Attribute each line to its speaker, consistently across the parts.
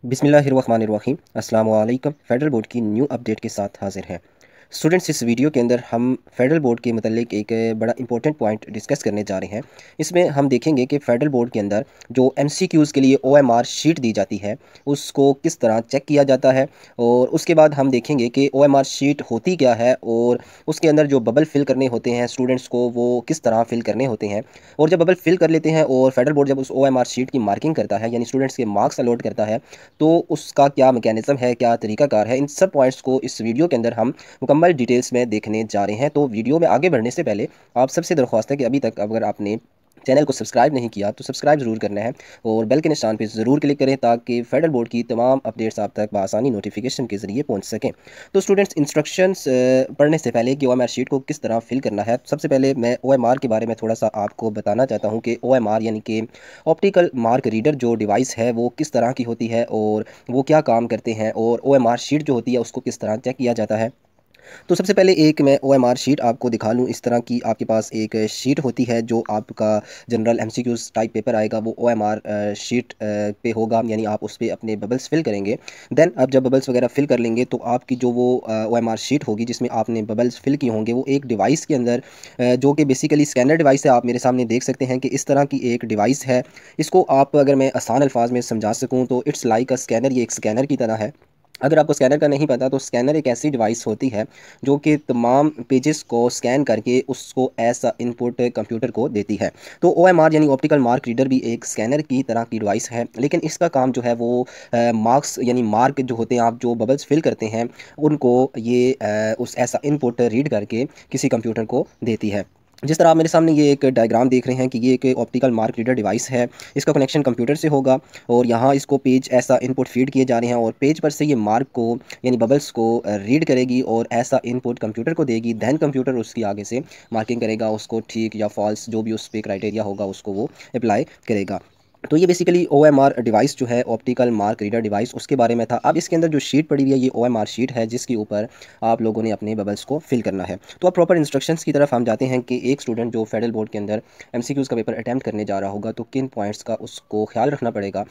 Speaker 1: बिस्मिल्लाहिर्रहमानिर्रहीम अस्सलाम वालेकुम। फ़ेडरल बोर्ड की न्यू अपडेट के साथ हाज़िर हैं। स्टूडेंट्स, इस वीडियो के अंदर हम फ़ेडरल बोर्ड के मतलब एक बड़ा इंपॉर्टेंट पॉइंट डिस्कस करने जा रहे हैं। इसमें हम देखेंगे कि फ़ेडरल बोर्ड के अंदर जो एमसीक्यूज़ के लिए ओएमआर शीट दी जाती है, उसको किस तरह चेक किया जाता है, और उसके बाद हम देखेंगे कि ओएमआर शीट होती क्या है और उसके अंदर जो बबल फ़िल करने होते हैं स्टूडेंट्स को, वो किस तरह फ़िल करने होते हैं। और जब बबल फ़िल कर लेते हैं और फ़ेडरल बोर्ड जब उस ओएमआर शीट की मार्किंग करता है, यानी स्टूडेंट्स के मार्क्स अलॉट करता है, तो उसका क्या मैकेनिज़्म है, क्या तरीक़ाकार है, इन सब पॉइंट्स को इस वीडियो के अंदर हम मुकम्मल डिटेल्स में देखने जा रहे हैं। तो वीडियो में आगे बढ़ने से पहले आप सबसे दरख्वास्त है कि अभी तक अगर आपने चैनल को सब्सक्राइब नहीं किया तो सब्सक्राइब ज़रूर करना है और बेल के निशान पे ज़रूर क्लिक करें ताकि फ़ेडरल बोर्ड की तमाम अपडेट्स आप तक बआसानी नोटिफिकेशन के ज़रिए पहुंच सकें। तो स्टूडेंट्स, इंस्ट्रक्शंस पढ़ने से पहले कि ओएमआर शीट को किस तरह फिल करना है, सबसे पहले मैं ओएमआर के बारे में थोड़ा सा आपको बताना चाहता हूँ कि ओएमआर यानी कि ऑप्टिकल मार्क रीडर जो डिवाइस है वो किस तरह की होती है और वो क्या काम करते हैं, और ओएमआर शीट जो होती है उसको किस तरह चेक किया जाता है। तो सबसे पहले एक मैं ओएमआर शीट आपको दिखा लूँ। इस तरह की आपके पास एक शीट होती है जो आपका जनरल एमसीक्यूज़ टाइप पेपर आएगा, वो ओएमआर शीट पे होगा, यानी आप उस पे अपने बबल्स फिल करेंगे। देन आप जब बबल्स वगैरह फिल कर लेंगे तो आपकी जो वो ओएमआर शीट होगी जिसमें आपने बबल्स फिल किए होंगे, वो एक डिवाइस के अंदर जो कि बेसिकली स्कैनर डिवाइस है, आप मेरे सामने देख सकते हैं कि इस तरह की एक डिवाइस है। इसको आप अगर मैं आसान अल्फाज में समझा सकूँ तो इट्स लाइक अ स्कैनर, ये एक स्कैनर की तरह है। अगर आपको स्कैनर का नहीं पता तो स्कैनर एक ऐसी डिवाइस होती है जो कि तमाम पेजेस को स्कैन करके उसको ऐसा इनपुट कंप्यूटर को देती है। तो ओएमआर यानी ऑप्टिकल मार्क रीडर भी एक स्कैनर की तरह की डिवाइस है, लेकिन इसका काम जो है वो मार्क्स यानी मार्क जो होते हैं, आप जो बबल्स फिल करते हैं उनको ये उस ऐसा इनपुट रीड करके किसी कंप्यूटर को देती है। जिस तरह आप मेरे सामने ये एक डायग्राम देख रहे हैं कि ये एक ऑप्टिकल मार्क रीडर डिवाइस है। इसका कनेक्शन कंप्यूटर से होगा और यहाँ इसको पेज ऐसा इनपुट फीड किए जा रहे हैं और पेज पर से ये मार्क को यानी बबल्स को रीड करेगी और ऐसा इनपुट कंप्यूटर को देगी। दैन कंप्यूटर उसकी आगे से मार्किंग करेगा, उसको ठीक या फॉल्स जो भी उस पर क्राइटेरिया होगा उसको वो अप्लाई करेगा। तो ये बेसिकली ओएमआर डिवाइस जो है, ऑप्टिकल मार्क रीडर डिवाइस, उसके बारे में था। अब इसके अंदर जो शीट पड़ी हुई है ये ओएमआर शीट है जिसके ऊपर आप लोगों ने अपने बबल्स को फिल करना है। तो अब प्रॉपर इंस्ट्रक्शंस की तरफ हम जाते हैं कि एक स्टूडेंट जो फेडरल बोर्ड के अंदर एमसीक्यूज़ का पेपर अटैम्प्ट करने जा रहा होगा तो किन पॉइंट्स का उसको ख्याल रखना पड़ेगा।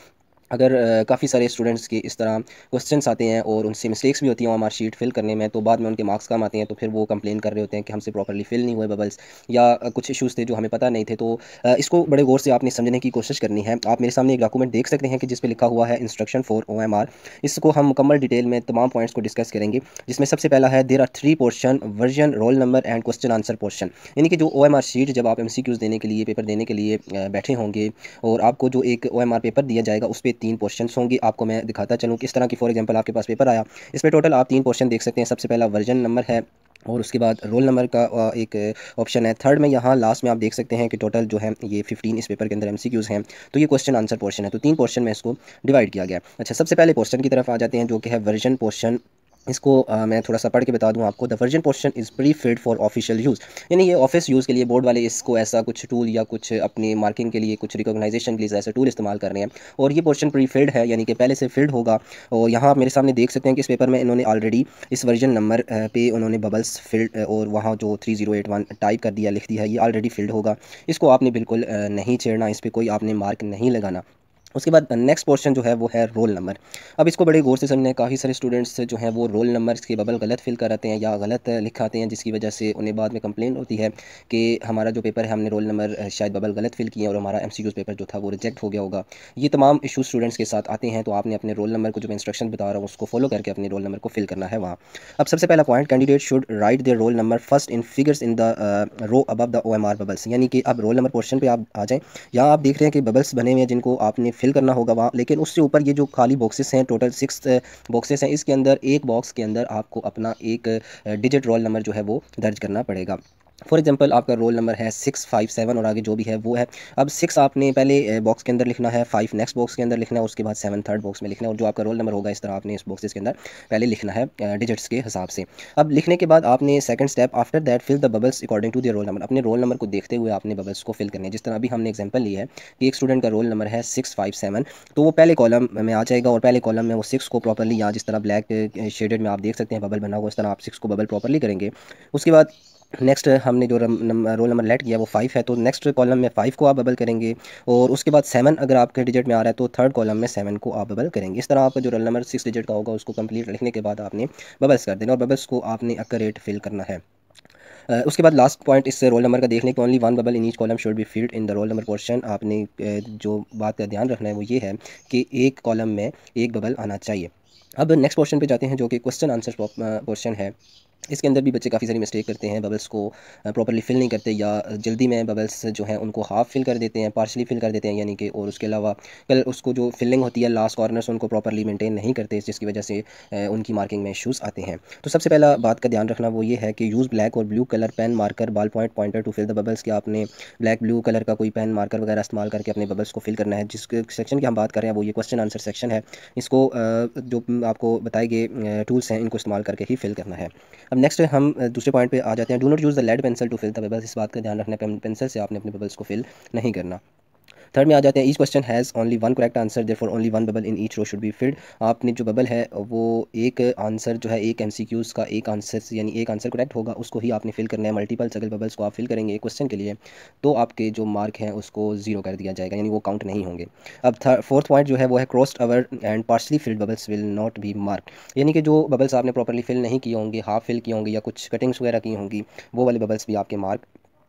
Speaker 1: अगर काफ़ी सारे स्टूडेंट्स के इस तरह क्वेश्चंस आते हैं और उनसे मिस्टेक्स भी होती हैं ओएमआर शीट फिल करने में, तो बाद में उनके मार्क्स कम आते हैं, तो फिर वो कंप्लेन कर रहे होते हैं कि हमसे प्रॉपर्ली फिल नहीं हुए बबल्स, या कुछ इश्यूज़ थे जो हमें पता नहीं थे। तो इसको बड़े गौर से आपने समझने की कोशिश करनी है। आप मेरे सामने एक डॉक्यूमेंट देख सकते हैं कि जिस पे लिखा हुआ है इंस्ट्रक्शन फॉर ओएमआर। इसको हम मुकम्मल डिटेल में तमाम पॉइंट्स को डिस्कस करेंगे, जिसमें सबसे पहला है there are 3 portion, version, roll number and question answer portion. यानी कि जो ओएमआर शीट जब आप एमसीक्यूज़ देने के लिए, पेपर देने के लिए बैठे होंगे और आपको जो एक ओएमआर पेपर दिया जाएगा उस पे 3 क्वेश्चंस होंगे। आपको मैं दिखाता चलूँ किस तरह की, फॉर एग्जांपल आपके पास पेपर आया, इसमें टोटल आप 3 क्वेश्चन देख सकते हैं। सबसे पहला वर्जन नंबर है और उसके बाद रोल नंबर का एक ऑप्शन है। थर्ड में यहाँ लास्ट में आप देख सकते हैं कि टोटल जो है ये 15 इस पेपर के अंदर एमसीक्यूज़ हैं। तो ये क्वेश्चन आंसर पोर्शन है, तो 3 पोर्शन में इसको डिवाइड किया गया। अच्छा, सबसे पहले पोर्शन की तरफ आ जाते हैं जो कि है वर्जन पोर्शन। इसको मैं थोड़ा सा पढ़ के बता दूं आपको। The version portion is pre filled for official use, यानी ये ऑफिस यूज़ के लिए बोर्ड वाले इसको ऐसा कुछ टूल या कुछ अपनी मार्किंग के लिए, कुछ रिकॉग्नाइजेशन के लिए ऐसा टूल इस्तेमाल कर रहे हैं, और ये पोर्शन प्री फिल्ड है यानी कि पहले से फिल्ड होगा। और यहाँ आप मेरे सामने देख सकते हैं कि इस पेपर में इन्होंने ऑलरेडी इस वर्जन नंबर पे उन्होंने बबल्स फिल्ड और वहाँ जो 3081 टाइप कर दिया, लिख दिया है, ये ऑलरेडी फिल्ड होगा। इसको आपने बिल्कुल नहीं छेड़ना, इस पर कोई आपने मार्क नहीं लगाना। उसके बाद नेक्स्ट पोर्शन जो है वो है रोल नंबर। अब इसको बड़े गौर से समझना है। काफ़ी सारे स्टूडेंट्स जो हैं वो रोल नंबर के बबल गलत फिल कर आते हैं या गलत लिखाते हैं, जिसकी वजह से उन्हें बाद में कंप्लेंट होती है कि हमारा जो पेपर है हमने रोल नंबर शायद बबल गलत फिल किया और हमारा एमसीक्यूज़ पेपर जो था वो रिजेक्ट हो गया होगा। ये तमाम इशू स्टूडेंट्स के साथ आते हैं, तो आपने अपने रोल नंबर को, जो मैं इंस्ट्रक्शन बता रहा हूँ उसको फॉलो करके अपने रोल नंबर को फिल करना है वहाँ। अब सबसे पहला point, candidate should write there roll number first in figures in the row above the OMR bubbles. यानी कि अब रोल नंबर पोर्शन पे आप आ जाएँ। यहाँ आप देख रहे हैं कि बबल्स बने हुए हैं जिनको आपने फिल करना होगा वहाँ, लेकिन उससे ऊपर ये जो खाली बॉक्सेस हैं, टोटल 6 बॉक्सेस हैं, इसके अंदर एक बॉक्स के अंदर आपको अपना एक डिजिट रोल नंबर जो है वो दर्ज करना पड़ेगा। फॉर एग्जांपल आपका रोल नंबर है 657 और आगे जो भी है वो है। अब 6 आपने पहले बॉक्स के अंदर लिखना है, 5 नेक्स्ट बॉक्स के अंदर लिखना है, उसके बाद 7 थर्ड बॉक्स में लिखना है, और जो आपका रोल नंबर होगा इस तरह आपने इस बॉक्सेस के अंदर पहले लिखना है डिजिट्स के हिसाब से। अब लिखने के बाद आपने second step, after that fill the bubbles according to the roll number. अपने रोल नंबर को देखते हुए आपने बबल्स को फिल करने हैं। जिस तरह अभी हमने एग्जाम्पल लिया है कि एक स्टूडेंट का रोल नंबर है 657, तो वो पहले कॉलम में आ जाएगा और पहले कॉलम में वो 6 को प्रॉपरली, यहाँ जिस तरह ब्लैक शेडेड में आप देख सकते हैं बबल बना हुआ, इस तरह आप 6 को बबल प्रॉपरली करेंगे। उसके बाद नेक्स्ट हमने जो रोल नंबर लेट किया वो 5 है, तो नेक्स्ट कॉलम में 5 को आप बबल करेंगे और उसके बाद 7 अगर आपके डिजिट में आ रहा है तो थर्ड कॉलम में 7 को आप बबल करेंगे। इस तरह आपका जो रोल नंबर 6 डिजिट का होगा उसको कंप्लीट लिखने के बाद आपने बबल्स कर देना और बबल्स को आपने एक्यूरेट फिल करना है। उसके बाद लास्ट पॉइंट इस रोल नंबर का देख लें कि only one bubble in each column should be filled in the roll number portion. आपने जो बात का ध्यान रखना है वो ये है कि एक कॉलम में एक बबल आना चाहिए। अब नेक्स्ट पोर्शन पे जाते हैं जो कि क्वेश्चन आंसर पोर्शन है। इसके अंदर भी बच्चे काफ़ी सारी मिस्टेक करते हैं, बबल्स को प्रॉपर्ली फिल नहीं करते या जल्दी में बबल्स जो हैं उनको हाफ फिल कर देते हैं, पार्शली फिल कर देते हैं यानी कि, और उसके अलावा कल उसको जो फिलिंग होती है लास्ट कॉर्नर्स उनको प्रॉपर्ली मेंटेन नहीं करते, जिसकी वजह से उनकी मार्किंग में इशूज़ आते हैं। तो सबसे पहला बात का ध्यान रखना वो ये है कि यूज़ ब्लैक और blue colour pen marker ball point pointer to fill the bubbles, कि आपने ब्लैक ब्लू कलर का कोई पेन मार्कर वगैरह इस्तेमाल करके अपने बबल्स को फिल करना है। जिस सेक्शन की हम बात कर रहे हैं वो ये क्वेश्चन आंसर सेक्शन है। इसको जो आपको बताए गए टूल्स हैं इनको इस्तेमाल करके ही फिल करना है। अब नेक्स्ट हम दूसरे पॉइंट पे आ जाते हैं। Do not use the lead pencil to fill the bubbles. इस बात का ध्यान रखना है, पेंसिल से आपने अपने बबल्स को फिल नहीं करना। थर्ड में आ जाते हैं, each question has only one correct answer therefore only one bubble in each row should be filled. आपने जो बबल है वो एक आंसर जो है एक एमसीक्यूज़ का एक आंसर यानी एक आंसर करेक्ट होगा उसको ही आपने फिल करना है। मल्टीपल अगर बबल्स को आप फिल करेंगे एक क्वेश्चन के लिए तो आपके जो मार्क हैं उसको जीरो कर दिया जाएगा, यानी वो काउंट नहीं होंगे। अब फोर्थ पॉइंट जो है वो है crossed over and partially field bubbles will not be mark, यानी कि जो बबल्स आपने प्रॉपर्ली फिल नहीं किए होंगे, हाफ फिल किए होंगे या कुछ कटिंग्स वगैरह की होंगी, वो वाले बबल्स भी आपके मार्क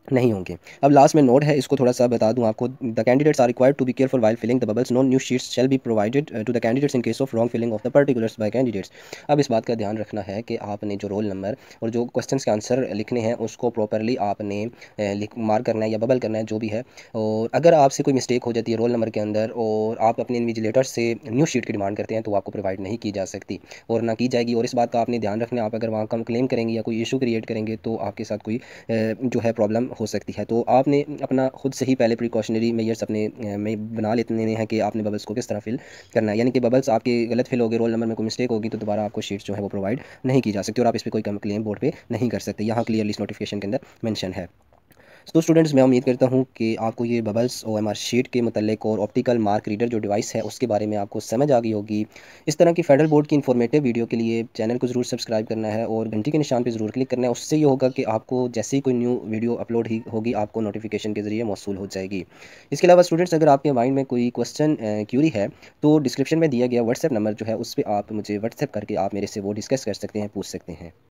Speaker 1: नहीं होंगे। अब लास्ट में नोट है, इसको थोड़ा सा बता दूं आपको। The candidates are required to be careful while filling the bubbles. No new sheets shall be provided to the candidates in case of wrong filling of the particulars by candidates. अब इस बात का ध्यान रखना है कि आपने जो रोल नंबर और जो क्वेश्चंस के आंसर लिखने हैं उसको प्रॉपरली आपने मार्क करना है या बबल करना है जो भी है। और अगर आपसे कोई मिस्टेक हो जाती है रोल नंबर के अंदर और आप अपने इन्विजिलेटर से न्यू शीट की डिमांड करते हैं तो आपको प्रोवाइड नहीं की जा सकती और ना की जाएगी। और इस बात का आपने ध्यान रखना है, आप अगर वहाँ कम क्लेम करेंगे या कोई इशू क्रिएट करेंगे तो आपके साथ कोई जो है प्रॉब्लम हो सकती है। तो आपने अपना खुद से ही पहले प्रिकॉशनरी मेजर्स अपने में बना लेने हैं कि आपने बबल्स को किस तरह फिल करना है, यानी कि बबल्स आपके गलत फिल हो गए, रोल नंबर में कोई मिस्टेक होगी तो दोबारा आपको शीट्स जो है वो प्रोवाइड नहीं की जा सकती और आप इस पर कोई क्लेम बोर्ड पे नहीं कर सकते। यहाँ क्लियरली इस नोटिफिकेशन के अंदर मेंशन है। तो स्टूडेंट्स मैं उम्मीद करता हूँ कि आपको ये बबल्स OMR शीट के मतलब और ऑप्टिकल मार्क रीडर जो डिवाइस है उसके बारे में आपको समझ आ गई होगी। इस तरह की फेडरल बोर्ड की इन्फॉर्मेटिव वीडियो के लिए चैनल को ज़रूर सब्सक्राइब करना है और घंटी के निशान पर ज़रूर क्लिक करना है। उससे ये होगा कि आपको जैसे ही कोई न्यू वीडियो अपलोड ही होगी आपको नोटिफिकेशन के ज़रिए मौसूल हो जाएगी। इसके अलावा स्टूडेंट्स अगर आपके माइंड में कोई क्वेश्चन क्यूरी है तो डिस्क्रिप्शन में दिया गया व्हाट्सएप नंबर जो है उस पर आप मुझे व्हाट्सएप करके आप मेरे से वो डिस्कस कर सकते हैं, पूछ सकते हैं।